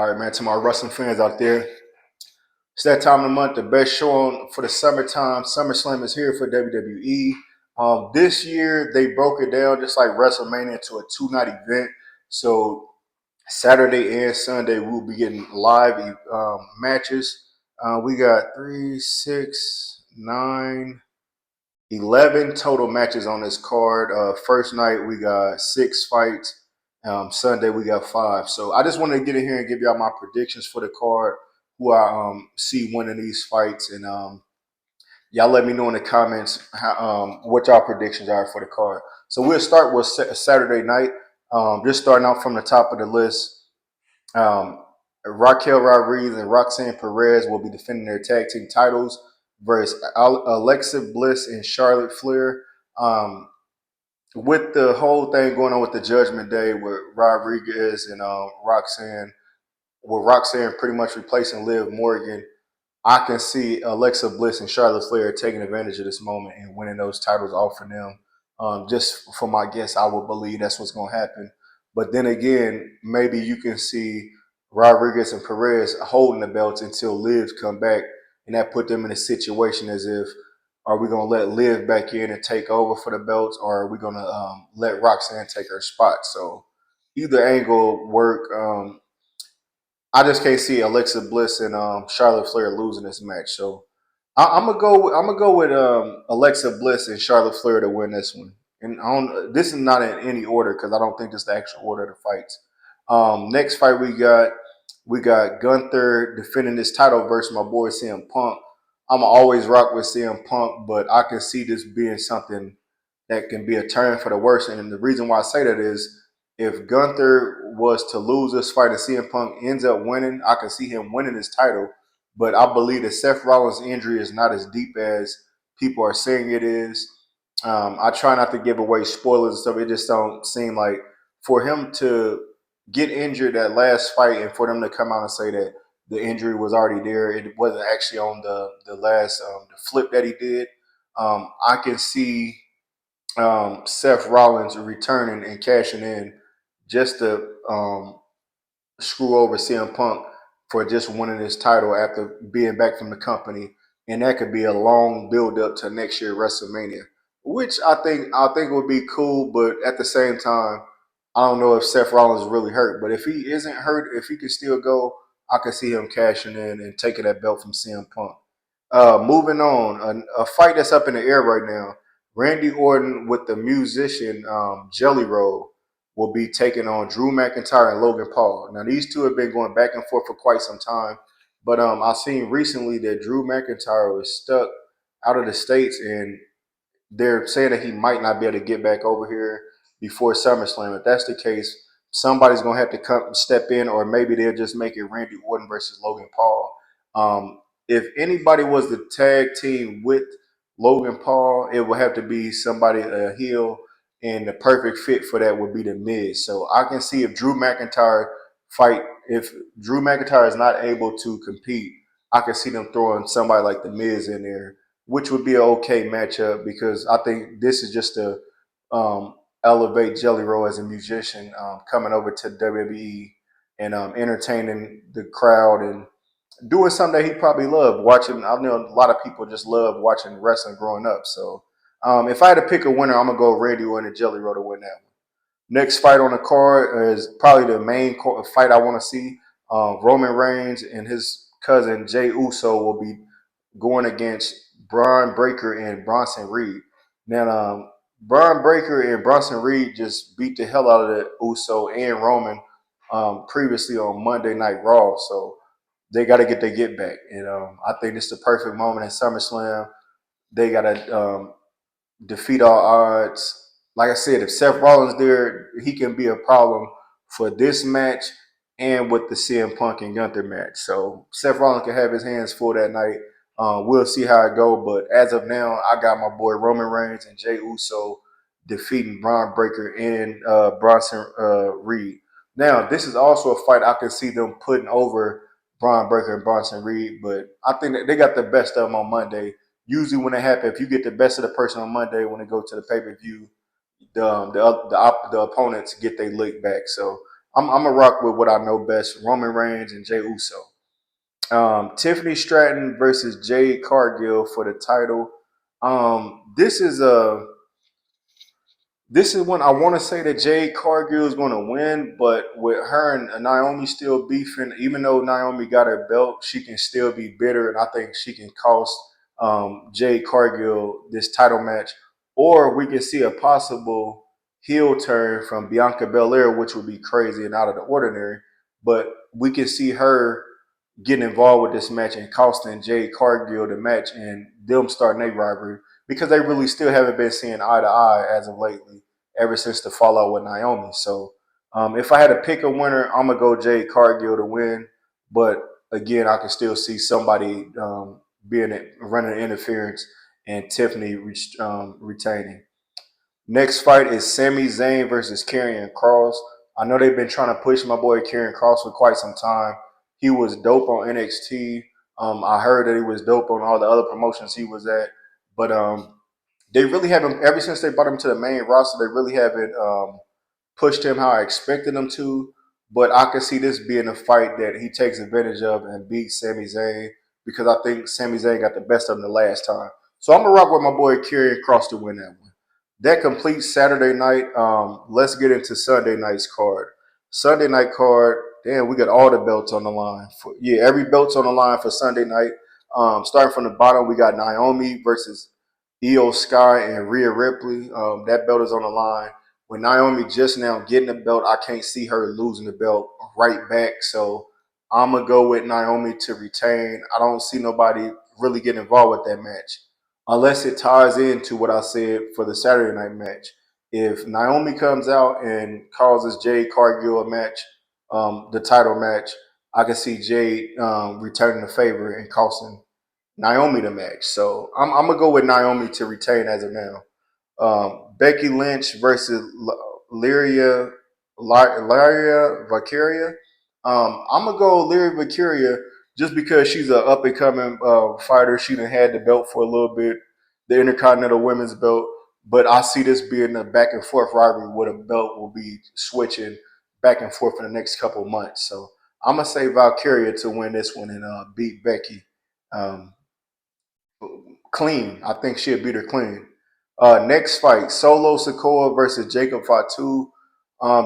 All right, man, to my wrestling fans out there, it's that time of the month, the best show for the summertime. SummerSlam is here for WWE. This year, they broke it down just like WrestleMania into a two-night event. So Saturday and Sunday, we'll be getting live matches. We got 3, 6, 9, 11 total matches on this card. First night, we got 6 fights. Sunday, we got 5. So I just wanted to get in here and give y'all my predictions for the card, who I see winning these fights. And y'all let me know in the comments what y'all predictions are for the card. So we'll start with Saturday night. Just starting out from the top of the list. Raquel Rodriguez and Roxanne Perez will be defending their tag team titles versus Alexa Bliss and Charlotte Flair. With the whole thing going on with the Judgment Day with Rodriguez and Roxanne, with Roxanne pretty much replacing Liv Morgan, I can see Alexa Bliss and Charlotte Flair taking advantage of this moment and winning those titles off for them. Just for my guess, I would believe that's what's going to happen. But then again, maybe you can see Rodriguez and Perez holding the belts until Liv come back, and that put them in a situation as if, are we going to let Liv back in and take over for the belts, or are we going to let Roxanne take her spot? So either angle work. I just can't see Alexa Bliss and Charlotte Flair losing this match. So I'm gonna go. I'm gonna go with Alexa Bliss and Charlotte Flair to win this one. And this is not in any order because I don't think this is the actual order of the fights. Next fight we got Gunther defending this title versus my boy CM Punk. I'm always rock with CM Punk, but I can see this being something that can be a turn for the worse. And the reason why I say that is if Gunther was to lose this fight and CM Punk ends up winning, I can see him winning his title. But I believe that Seth Rollins' injury is not as deep as people are saying it is. I try not to give away spoilers and stuff. It just don't seem like for him to get injured that last fight and for them to come out and say that the injury was already there. It wasn't actually on the last the flip that he did. I can see Seth Rollins returning and cashing in just to screw over CM Punk for just winning his title after being back from the company, and that could be a long build up to next year WrestleMania, which I think would be cool. But at the same time, I don't know if Seth Rollins is really hurt. But if he isn't hurt, if he can still go, I can see him cashing in and taking that belt from CM Punk. Moving on, a fight that's up in the air right now. Randy Orton with the musician Jelly Roll will be taking on Drew McIntyre and Logan Paul. Now these two have been going back and forth for quite some time, but I've seen recently that Drew McIntyre was stuck out of the states, and they're saying that he might not be able to get back over here before SummerSlam. If that's the case, somebody's gonna have to come step in, or maybe they'll just make it Randy Orton versus Logan Paul. If anybody was the tag team with Logan Paul, it would have to be somebody a heel, and the perfect fit for that would be the Miz. So I can see if if Drew McIntyre is not able to compete, I can see them throwing somebody like the Miz in there, which would be an okay matchup because I think this is just to elevate Jelly Roll as a musician coming over to WWE and entertaining the crowd and doing something that he probably loved watching. I know a lot of people just love watching wrestling growing up. So if I had to pick a winner, I'm gonna go Randy Orton and Jelly Roll to win that one. Next fight on the card is probably the main fight I want to see. Roman Reigns and his cousin Jay Uso will be going against Braun Breaker and Bronson Reed. Now, Braun Breaker and Bronson Reed just beat the hell out of the Uso and Roman previously on Monday Night Raw. So they got to get their get back. And I think it's the perfect moment at SummerSlam. They got to defeat all odds. Like I said, if Seth Rollins there, he can be a problem for this match and with the CM Punk and Gunther match. So Seth Rollins can have his hands full that night. We'll see how it go. But as of now, I got my boy Roman Reigns and Jey Uso defeating Braun Breaker and Bronson Reed. Now, this is also a fight I can see them putting over Braun Breaker and Bronson Reed, but I think that they got the best of them on Monday. Usually when it happens, if you get the best of the person on Monday when they go to the pay-per-view, the opponents get their lick back. So I'm gonna rock with what I know best: Roman Reigns and Jey Uso. Tiffany Stratton versus Jade Cargill for the title. This is when I want to say that Jade Cargill is going to win, but with her and Naomi still beefing, even though Naomi got her belt, she can still be bitter, and I think she can cost Jade Cargill this title match. Or we can see a possible heel turn from Bianca Belair, which would be crazy and out of the ordinary. But we can see her getting involved with this match and costing Jade Cargill the match and them starting a rivalry because they really still haven't been seeing eye to eye as of lately, ever since the fallout with Naomi. So if I had to pick a winner, I'm gonna go Jade Cargill to win. But again, I can still see somebody being running interference and Tiffany retaining. Next fight is Sami Zayn versus Karrion Cross. I know they've been trying to push my boy Karrion Cross for quite some time. He was dope on NXT. I heard that he was dope on all the other promotions he was at, but they really haven't. Ever since they brought him to the main roster, they really haven't pushed him how I expected him to. But I could see this being a fight that he takes advantage of and beats Sami Zayn because I think Sami Zayn got the best of him the last time. So I'm gonna rock with my boy Karrion Cross to win that one. That completes Saturday night. Let's get into Sunday night's card. Sunday night card. Damn, we got all the belts on the line. Every belt's on the line for Sunday night. Starting from the bottom, we got Naomi versus Io Sky and Rhea Ripley. That belt is on the line. With Naomi just now getting the belt, I can't see her losing the belt right back. So I'm gonna go with Naomi to retain. I don't see nobody really getting involved with that match unless it ties into what I said for the Saturday night match. If Naomi comes out and causes Jade Cargill a match, the title match, I can see Jade returning the favor and costing Naomi the match. So I'm gonna go with Naomi to retain as of now. Becky Lynch versus Lyria Lyria Valkyria. I'm gonna go Lyria Valkyria just because she's an up and coming fighter. She done had the belt for a little bit, the Intercontinental Women's belt. But I see this being a back and forth rivalry where the belt will be switching back and forth in the next couple of months. So I'm gonna say Valkyria to win this one and beat Becky. Um, Clean. I think she'll beat her clean. Next fight, Solo Sikoa versus Jacob Fatu.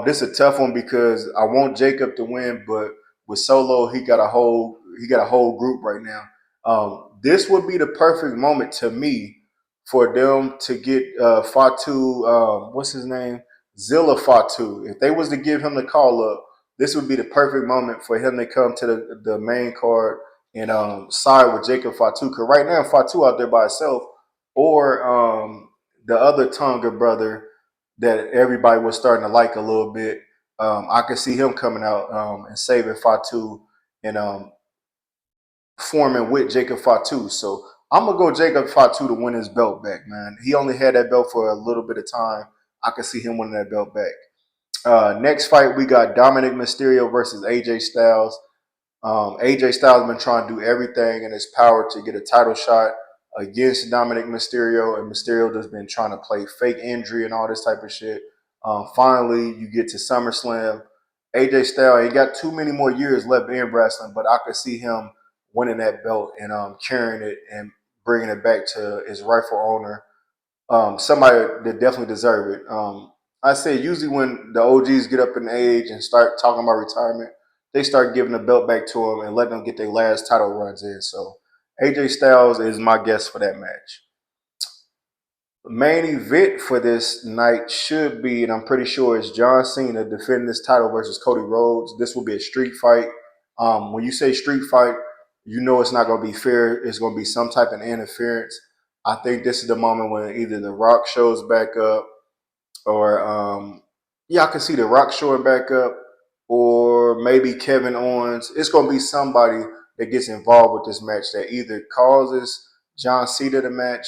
This is a tough one because I want Jacob to win, but with Solo, he got a whole group right now. This would be the perfect moment to me for them to get Fatu. What's his name? Zilla Fatu. If they was to give him the call up, this would be the perfect moment for him to come to the main card and side with Jacob Fatu. Because right now, Fatu out there by himself, or the other Tonga brother that everybody was starting to like a little bit. I could see him coming out and saving Fatu and forming with Jacob Fatu. So I'm gonna go Jacob Fatu to win his belt back, man. He only had that belt for a little bit of time. I could see him winning that belt back. Next fight, we got Dominic Mysterio versus AJ Styles. AJ Styles has been trying to do everything in his power to get a title shot against Dominic Mysterio, and Mysterio just been trying to play fake injury and all this type of shit. Finally, you get to SummerSlam. AJ Styles ain't got too many more years left in wrestling, but I could see him winning that belt and carrying it and bringing it back to his rightful owner, somebody that definitely deserve it. I say usually when the OGs get up in age and start talking about retirement, they start giving the belt back to them and letting them get their last title runs in. So AJ Styles is my guess for that match. The main event for this night should be, and I'm pretty sure it's John Cena defending this title versus Cody Rhodes. This will be a street fight. When you say street fight, you know it's not going to be fair. It's going to be some type of interference. I think this is the moment when either The Rock shows back up or I can see The Rock showing back up, or maybe Kevin Owens. It's going to be somebody that gets involved with this match that either causes John Cena the match,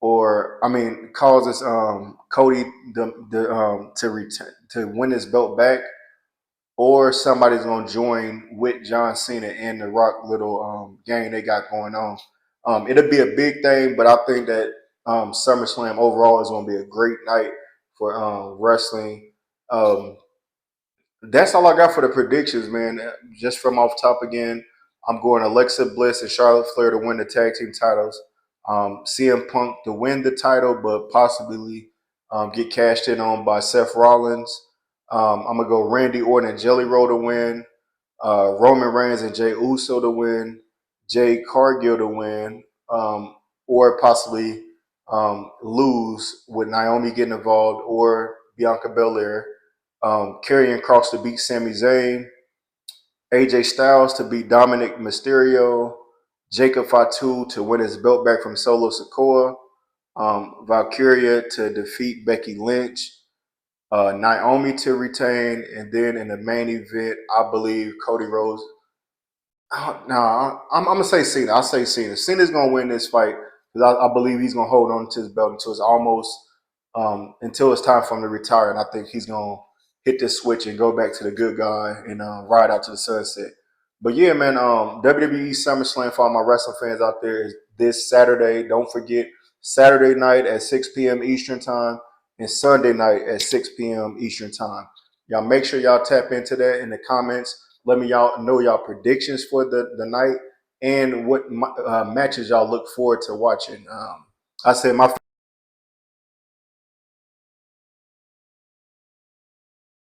or I mean causes Cody to win his belt back, or somebody's going to join with John Cena and The Rock little game they got going on. It'll be a big thing, but I think that SummerSlam overall is going to be a great night for wrestling. Um, That's all I got for the predictions, man. Just from off top again, I'm going Alexa Bliss and Charlotte Flair to win the tag team titles. CM Punk to win the title, but possibly get cashed in on by Seth Rollins. I'm gonna go Randy Orton and Jelly Roll to win. Roman Reigns and Jay Uso to win. Jay Cargill to win, or possibly lose with Naomi getting involved or Bianca Belair. Karrion Cross to beat Sami Zayn, AJ Styles to beat Dominic Mysterio, Jacob Fatu to win his belt back from Solo Sikoa, Valkyria to defeat Becky Lynch, Naomi to retain, and then in the main event, I believe Cody Rhodes. No, I'm gonna say Cena. I'll say Cena. Cena's gonna win this fight because I believe he's gonna hold on to his belt until it's almost until it's time for him to retire, and I think he's gonna hit this switch and go back to the good guy and ride out to the sunset. But yeah, man, WWE SummerSlam for all my wrestling fans out there is this Saturday. Don't forget Saturday night at 6 p.m. Eastern time and Sunday night at 6 p.m. Eastern time. Y'all make sure y'all tap into that in the comments. Let me y'all know y'all predictions for the night and what matches y'all look forward to watching. I said my